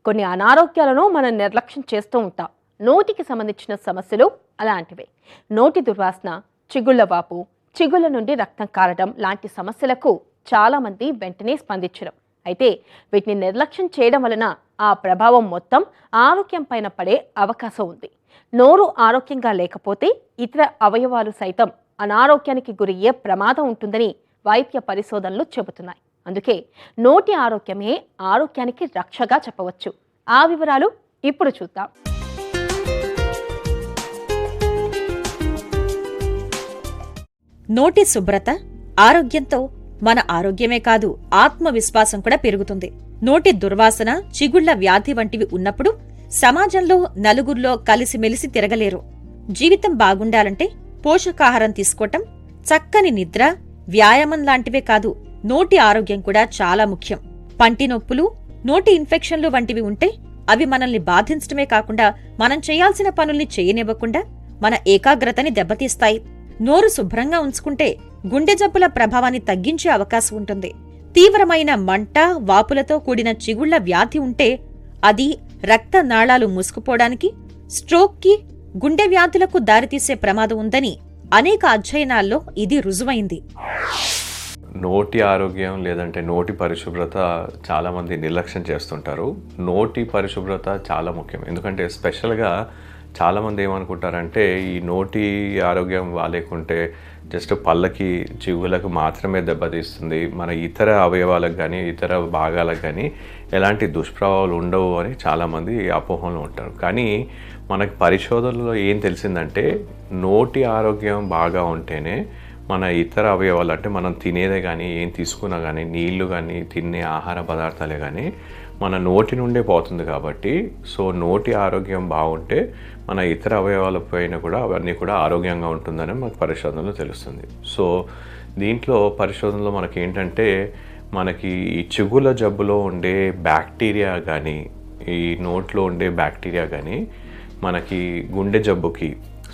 కొన్ని అనారోగ్యాలను మనం నిర్లక్ష్యం చేస్తూ ఉంటాం. నోటికి సంబంధించిన సమస్యలు అలాంటివే. నోటి దుర్వాసన, చిగుళ్ల వాపు, చిగుళ్ల నుండి రక్తం కారడం లాంటి సమస్యలకు చాలామంది వెంటనే స్పందించరు. అయితే వీటిని నిర్లక్ష్యం చేయడం వలన ఆ ప్రభావం మొత్తం ఆరోగ్యం పైన పడే అవకాశం ఉంది. నోరు ఆరోగ్యంగా లేకపోతే ఇతర అవయవాలు సైతం అనారోగ్యానికి గురయ్యే ప్రమాదం ఉంటుందని వైద్య పరిశోధనలు చెబుతున్నాయి. అందుకే నోటి ఆరోగ్యమే ఆరోగ్యానికి రక్షగా చెప్పవచ్చు. ఆ వివరాలు ఇప్పుడు చూద్దాం. నోటి శుభ్రత ఆరోగ్యంతో మన ఆరోగ్యమే కాదు, ఆత్మవిశ్వాసం కూడా పెరుగుతుంది. నోటి దుర్వాసన, చిగుళ్ల వ్యాధి వంటివి ఉన్నప్పుడు సమాజంలో నలుగురిలో కలిసిమెలిసి తిరగలేరు. జీవితం బాగుండాలంటే పోషకాహారం తీసుకోవటం, చక్కని నిద్ర, వ్యాయామం లాంటివే కాదు, నోటి ఆరోగ్యం కూడా చాలా ముఖ్యం. పంటి నొప్పులు, నోటి ఇన్ఫెక్షన్లు వంటివి ఉంటే అవి మనల్ని బాధించడమే కాకుండా మనం చేయాల్సిన పనుల్ని చేయనివ్వకుండా మన ఏకాగ్రతని దెబ్బతీస్తాయి. నోరు శుభ్రంగా ఉంచుకుంటే గుండె జబ్బుల ప్రభావాన్ని తగ్గించే అవకాశం ఉంటుంది. తీవ్రమైన మంట, వాపులతో కూడిన చిగుళ్ల వ్యాధి ఉంటే అది రక్త నాళాలు మూసుకుపోవడానికి, స్ట్రోక్కి, గుండె వ్యాధులకు దారితీసే ప్రమాదం ఉందని అనేక అధ్యయనాల్లో ఇది రుజువైంది. నోటి ఆరోగ్యం లేదంటే నోటి పరిశుభ్రత చాలామంది నిర్లక్ష్యం చేస్తుంటారు. నోటి పరిశుభ్రత చాలా ముఖ్యం. ఎందుకంటే స్పెషల్గా చాలామంది ఏమనుకుంటారంటే ఈ నోటి ఆరోగ్యం బాగాలేకుంటే జస్ట్ పళ్ళకి, చిగుళ్ళకు మాత్రమే దెబ్బతీస్తుంది, మన ఇతర అవయవాలకు కానీ ఇతర భాగాలకు కానీ ఎలాంటి దుష్ప్రభావాలు ఉండవు అని చాలామంది అపోహంలో ఉంటారు. కానీ మనకి పరిశోధనలో ఏం తెలిసిందంటే నోటి ఆరోగ్యం బాగా ఉంటేనే మన ఇతర అవయవాలు, అంటే మనం తినేదే కానీ ఏం తీసుకున్నా కానీ, నీళ్లు కానీ, తినే ఆహార పదార్థాలే కానీ మన నోటి నుండే పోతుంది. కాబట్టి సో నోటి ఆరోగ్యం బాగుంటే మన ఇతర అవయవాల పైన కూడా అవన్నీ కూడా ఆరోగ్యంగా ఉంటుందని మనకు పరిశోధనలో తెలుస్తుంది. సో దీంట్లో పరిశోధనలో మనకి ఏంటంటే మనకి ఈ చిగుళ్ళ జబ్బులో ఉండే బ్యాక్టీరియా కానీ, ఈ నోట్లో ఉండే బ్యాక్టీరియా కానీ మనకి గుండె జబ్బుకి,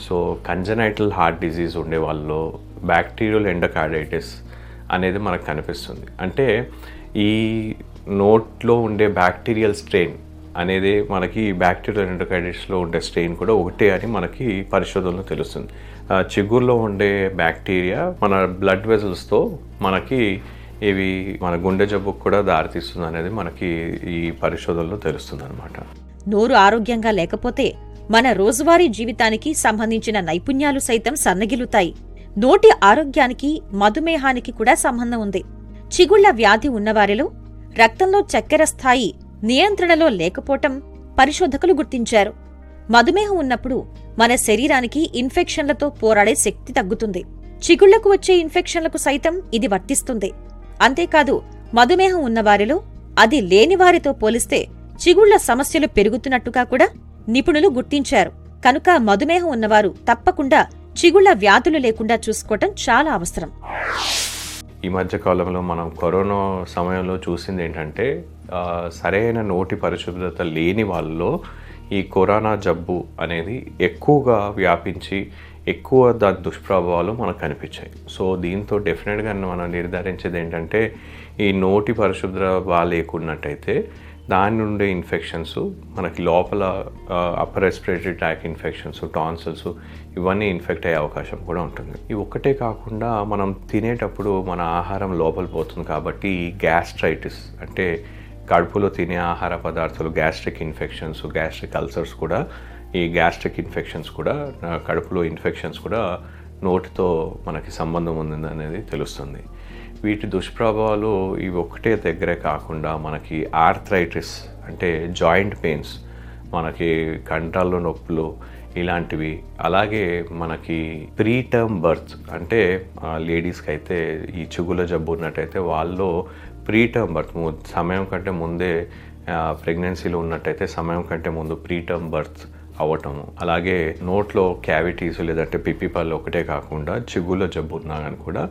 సో కంజనైటల్ హార్ట్ డిజీజ్ ఉండే వాళ్ళలో బ్యాక్టీరియల్ ఎండోకార్డైటిస్ అనేది మనకు కనిపిస్తుంది. అంటే ఈ నోట్లో ఉండే బ్యాక్టీరియల్ స్ట్రెయిన్ అనేది మనకి బ్యాక్టీరియల్ ఎండోకార్డైటిస్లో ఉండే స్ట్రెయిన్ కూడా ఒకటే అని మనకి పరిశోధనలో తెలుస్తుంది. చిగుర్లో ఉండే బ్యాక్టీరియా మన బ్లడ్ వెజల్స్తో మనకి ఇవి మన గుండె జబ్బుకు కూడా దారితీస్తుంది అనేది మనకి ఈ పరిశోధనలో తెలుస్తుంది అనమాట. నోరు ఆరోగ్యంగా లేకపోతే మన రోజువారీ జీవితానికి సంబంధించిన నైపుణ్యాలు సైతం సన్నగిలుతాయి. నోటి ఆరోగ్యానికి, మధుమేహానికి కూడా సంబంధం ఉంది. చిగుళ్ల వ్యాధి ఉన్నవారిలో రక్తంలో చక్కెర స్థాయి నియంత్రణలో లేకపోవటం పరిశోధకులు గుర్తించారు. మధుమేహం ఉన్నప్పుడు మన శరీరానికి ఇన్ఫెక్షన్లతో పోరాడే శక్తి తగ్గుతుంది. చిగుళ్లకు వచ్చే ఇన్ఫెక్షన్లకు సైతం ఇది వర్తిస్తుంది. అంతేకాదు, మధుమేహం ఉన్నవారిలో అది లేనివారితో పోలిస్తే చిగుళ్ల సమస్యలు పెరుగుతున్నట్టుగా కూడా నిపుణులు గుర్తించారు. కనుక మధుమేహం ఉన్నవారు తప్పకుండా చిగుళ్ల వ్యాధులు లేకుండా చూసుకోవటం చాలా అవసరం. ఈ మధ్య కాలంలో మనం కరోనా సమయంలో చూసింది ఏంటంటే సరైన నోటి పరిశుభ్రత లేని వాళ్ళలో ఈ కరోనా జబ్బు అనేది ఎక్కువగా వ్యాపించి ఎక్కువ దాని దుష్ప్రభావాలు మనకు కనిపించాయి. సో దీంతో డెఫినెట్గా మనం నిర్ధారించేది ఏంటంటే ఈ నోటి పరిశుభ్రత బాగా లేకున్నట్టయితే దాని నుండి ఇన్ఫెక్షన్స్ మనకి లోపల upper respiratory tract infections, tonsils ఇవన్నీ ఇన్ఫెక్ట్ అయ్యే అవకాశం కూడా ఉంటుంది. ఇవి ఒక్కటే కాకుండా మనం తినేటప్పుడు మన ఆహారం లోపల పోతుంది కాబట్టి గ్యాస్ట్రైటిస్ అంటే కడుపులో తినే ఆహార పదార్థాలు, గ్యాస్ట్రిక్ ఇన్ఫెక్షన్స్, గ్యాస్ట్రిక్ అల్సర్స్ కూడా, ఈ గ్యాస్ట్రిక్ ఇన్ఫెక్షన్స్ కూడా, కడుపులో ఇన్ఫెక్షన్స్ కూడా నోటితో మనకి సంబంధం ఉంది అనేది తెలుస్తుంది. వీటి దుష్ప్రభావాలు ఇవి ఒకటే దగ్గరే కాకుండా మనకి ఆర్థరైటిస్ అంటే జాయింట్ పెయిన్స్, మనకి కండరాల్లో నొప్పులు ఇలాంటివి, అలాగే మనకి ప్రీ టర్మ్ బర్త్ అంటే లేడీస్కి అయితే ఈ చిగుళ్ళ జబ్బు ఉన్నట్టయితే వాళ్ళు ప్రీ టర్మ్ బర్త్ సమయం కంటే ముందే ప్రెగ్నెన్సీలో ఉన్నట్టయితే సమయం కంటే ముందు ప్రీ టర్మ్ బర్త్ అవ్వటము, అలాగే నోట్లో క్యావిటీస్ లేదంటే పిప్పి పళ్ళు ఒకటే కాకుండా చిగుళ్ళ జబ్బు ఉన్నా కానీ కూడా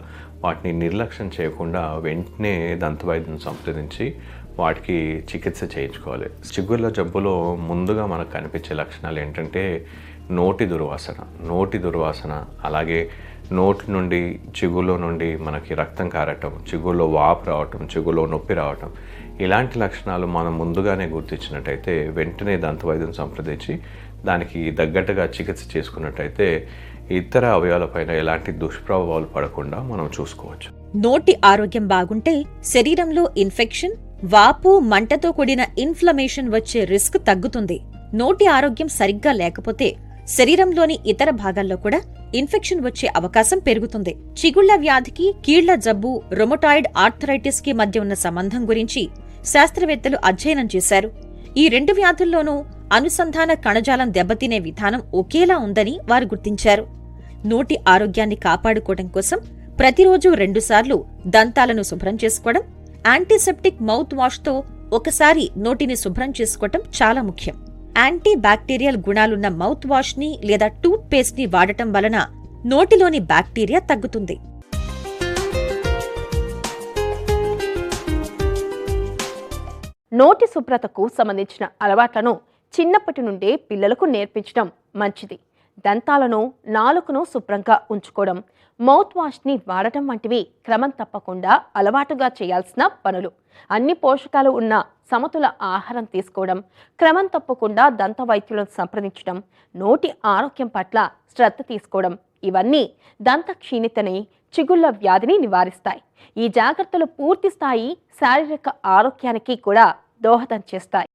వాటిని నిర్లక్ష్యం చేయకుండా వెంటనే దంతవైద్యం సంప్రదించి వాటికి చికిత్స చేయించుకోవాలి. చిగుళ్ళ జబ్బులో ముందుగా మనకు కనిపించే లక్షణాలు ఏంటంటే నోటి దుర్వాసన, అలాగే నోటి నుండి చిగులో నుండి మనకి రక్తం కారటం, చిగులో వాపు రావటం, చిగులో నొప్పి రావటం, ఇలాంటి లక్షణాలు మనం ముందుగానే గుర్తించినట్టయితే వెంటనే దంతవైద్యం సంప్రదించి దానికి తగ్గట్టుగా చికిత్స చేసుకున్నట్టయితే ఇతర అవయవాలపైన ఎలాంటి దుష్ప్రభావాలు పడకుండా మనం చూసుకోవచ్చు. నోటి ఆరోగ్యం బాగుంటే శరీరంలో ఇన్ఫెక్షన్, వాపు, మంటతో కూడిన ఇన్ఫ్లమేషన్ వచ్చే రిస్క్ తగ్గుతుంది. నోటి ఆరోగ్యం సరిగ్గా లేకపోతే శరీరంలోని ఇతర భాగాల్లో కూడా ఇన్ఫెక్షన్ వచ్చే అవకాశం పెరుగుతుంది. చిగుళ్ల వ్యాధికి, కీళ్ల జబ్బు, రొమటాయిడ్ ఆర్థరైటిస్ కి మధ్య ఉన్న సంబంధం గురించి శాస్త్రవేత్తలు అధ్యయనం చేశారు. ఈ 2 వ్యాధుల్లోనూ అనుసంధాన కణజాలం దెబ్బతినే విధానం ఒకేలా ఉందని వారు గుర్తించారు. నోటి ఆరోగ్యాన్ని కాపాడుకోవడం కోసం ప్రతిరోజు 2 సార్లు దంతాలను శుభ్రం చేసుకోవడం, యాంటీసెప్టిక్ మౌత్ వాష్తో ఒకసారి నోటిని శుభ్రం చేసుకోవటం చాలా ముఖ్యం. యాంటీ బ్యాక్టీరియల్ గుణాలున్న మౌత్ వాష్ ని లేదా టూత్ పేస్ట్ ని వాడటం వలన నోటిలోని బ్యాక్టీరియా తగ్గుతుంది. నోటి శుభ్రతకు సంబంధించిన అలవాట్లను చిన్నప్పటి నుండే పిల్లలకు నేర్పించడం మంచిది. దంతాలను, నాలుకను శుభ్రంగా ఉంచుకోవడం, మౌత్ వాష్ని వాడటం వంటివి క్రమం తప్పకుండా అలవాటుగా చేయాల్సిన పనులు. అన్ని పోషకాలు ఉన్న సమతుల ఆహారం తీసుకోవడం, క్రమం తప్పకుండా దంత వైద్యులను సంప్రదించడం, నోటి ఆరోగ్యం పట్ల శ్రద్ధ తీసుకోవడం, ఇవన్నీ దంత క్షీణితని, చిగుళ్ల వ్యాధిని నివారిస్తాయి. ఈ జాగ్రత్తలు పూర్తి స్థాయి శారీరక ఆరోగ్యానికి కూడా దోహదం చేస్తాయి.